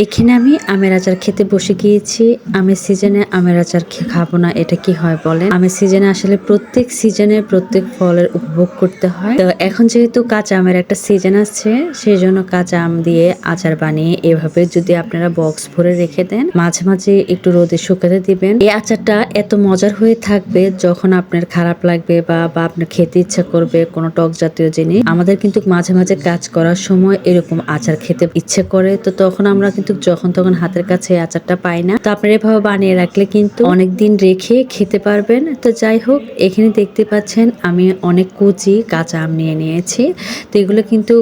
এখানে আমি আমের আচার খেতে বসে গিয়েছি। আমের সিজনে আমের আচার খাবো না, এটা কি হয় বলেন? আমের সিজনে আসলে প্রত্যেক সিজনে প্রত্যেক ফলের উপভোগ করতে হয়। তো এখন যেহেতু কাঁচা আমের একটা সিজন আছে, সেই জন্য কাঁচা আম দিয়ে আচার বানিয়ে এভাবে যদি আপনারা বক্স ভরে রেখে দেন, মাঝে মাঝে একটু রোদে শুকাতে দিবেন। এই আচারটা এত মজার হয়ে থাকবে, যখন আপনার খারাপ লাগবে বা আপনার খেতে ইচ্ছা করবে কোনো টক জাতীয় জিনিস। আমাদের কিন্তু মাঝে মাঝে কাজ করার সময় এরকম আচার খেতে ইচ্ছে করে, তো তখন আমরা কিন্তু যখন তখন হাতের কাছে আচারটা পাই না। তো আপনারা এভাবে বানিয়ে রাখলে কিন্তু অনেকদিন রেখে খেতে পারবেন। তো যাই হোক, এখানে দেখতে পাচ্ছেন আমি অনেক কুচি কাঁচা আম নিয়ে নিয়েছি। তো এগুলো কিন্তু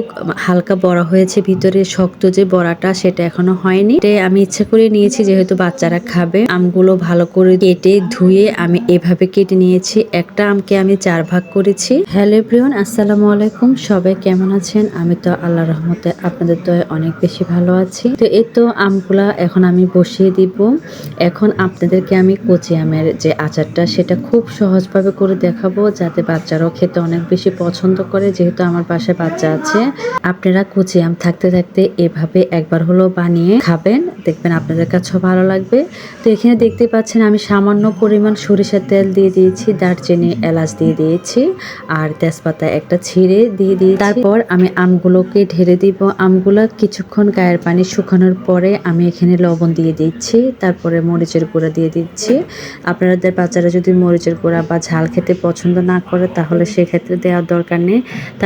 হালকা বড়া হয়েছে, ভিতরে শক্ত যে বড়াটা সেটা এখনো হয়নি। আমি ইচ্ছা করে নিয়েছি, যেহেতু বাচ্চারা খাবে। আমগুলো ভালো করে কেটে ধুয়ে আমি এভাবে কেটে নিয়েছি। একটা আমকে আমি 4 ভাগ করেছি। হ্যালো এভরিওয়ান, আসসালামু আলাইকুম। সবাই কেমন আছেন? আমি তো আল্লাহর রহমতে আপনাদের দয়ায় অনেক বেশি ভালো আছি। তো এই তো আমগুলা এখন আমি বসিয়ে দিব। এখন আপনাদেরকে আমি কচি আমের যে আচারটা সেটা খুব সহজভাবে করে দেখাবো, যাতে বাচ্চারাও খেতে অনেক বেশি পছন্দ করে। যেহেতু আমার বাসায় বাচ্চা আছে, আপনারা কচি আম থাকতে থাকতে এভাবে একবার হলেও বানিয়ে খাবেন, দেখবেন আপনাদের কাছেও ভালো লাগবে। তো এখানে দেখতে পাচ্ছেন আমি সামান্য পরিমাণ সরিষার তেল দিয়ে দিয়েছি, দারচিনি এলাচ দিয়ে দিয়েছি, আর তেজপাতা একটা ছিঁড়ে দিয়ে দিয়েছি। তারপর আমি আমগুলোকে ঢেলে দিব। আমগুলো কিছুক্ষণ গায়ের পানি শুকানোর পরে আমি এখানে লবণ দিয়ে দিচ্ছি, তারপরে মরিচের গুঁড়া দিয়ে দিচ্ছি। আপনাদের বাচ্চারা যদি মরিচের গুঁড়া বা ঝাল খেতে পছন্দ না করে, তাহলে সেক্ষেত্রে দেওয়ার দরকার নেই। তা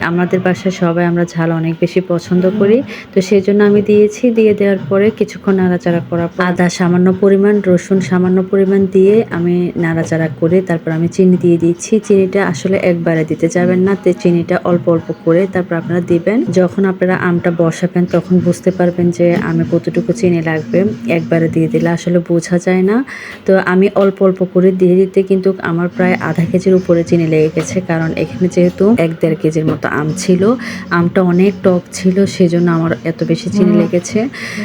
আমাদের বাসায় সবাই আমরা ঝাল অনেক বেশি পছন্দ করি, তো সেই জন্য আমি দিয়েছি। দিয়ে দেওয়ার পরে কিছুক্ষণ নাড়াচাড়া করার পর আদা সামান্য পরিমাণ, রসুন সামান্য পরিমাণ দিয়ে আমি নাড়াচাড়া করে তারপর আমি চিনি দিয়ে দিচ্ছি। চিনিটা আসলে একবারে দিতে যাবেন না, তো চিনিটা অল্প অল্প করে তারপর আপনারা দিবেন। যখন আপনারা আমটা বসাবেন তখন বুঝতে পারবেন যে আমে কতটুকু চিনি লাগবে। একবারে দিয়ে দিলে আসলে বোঝা যায় না। তো আমি অল্প অল্প করে দিয়ে দিতে কিন্তু আমার প্রায় আধা কেজির উপরে চিনি লেগে গেছে, কারণ এখানে যেহেতু 1-1.5 কেজির মতো আম ছিল, আমটা অনেক টক ছিল, সেজন্য আমার এত বেশি চিনি লেগেছে।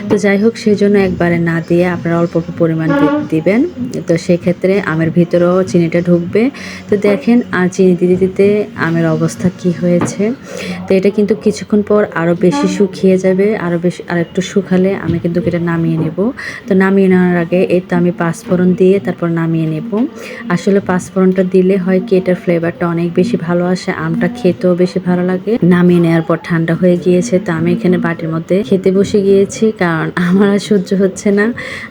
তো যাই হোক, সেজন্য একবারে না দিয়ে আপনারা অল্প অল্প পরিমাণ দিবেন। তো সেক্ষেত্রে আমের ভিতরেও চিনিটা ঢুকবে। তো দেখেন, আর চিনি দিতে দিতে আমের অবস্থা কি হয়েছে। তো এটা কিন্তু কিছুক্ষণ পর আরও বেশি শুকিয়ে যাবে, আরও বেশি আর একটু শুকালে আমি কিন্তু এটা নামিয়ে নেব। তো নামিয়ে নেওয়ার আগে এই তো আমি পাঁচফোড়ন দিয়ে তারপর নামিয়ে নেব। আসলে পাঁচফোড়নটা দিলে হয় কি, এটার ফ্লেভারটা অনেক বেশি ভালো আসে, আমটা খেতেও বেশি ভালো লাগে। নামিয়ে নেওয়ার পর ঠান্ডা হয়ে গিয়েছে, তো আমি এখানে বাটির মধ্যে খেতে বসে গিয়েছি, কারণ আমার আর সহ্য হচ্ছে না।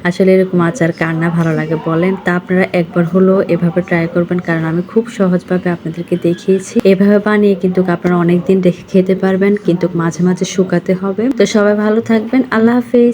আসলে এরকম আচার কার না ভালো লাগে বলেন? তা আপনারা একবার হলো এভাবে ট্রাই করবেন, কারণ আমি খুব সহজভাবে আপনাদেরকে দেখিয়েছি। এভাবে বানিয়ে কিন্তু আপনারা অনেক দিন রেখে খেতে পারবেন, কিন্তু মাঝে মাঝে শুকাতে হবে। তো সবাই ভালো থাকবেন, আল্লাহ হাফেজ।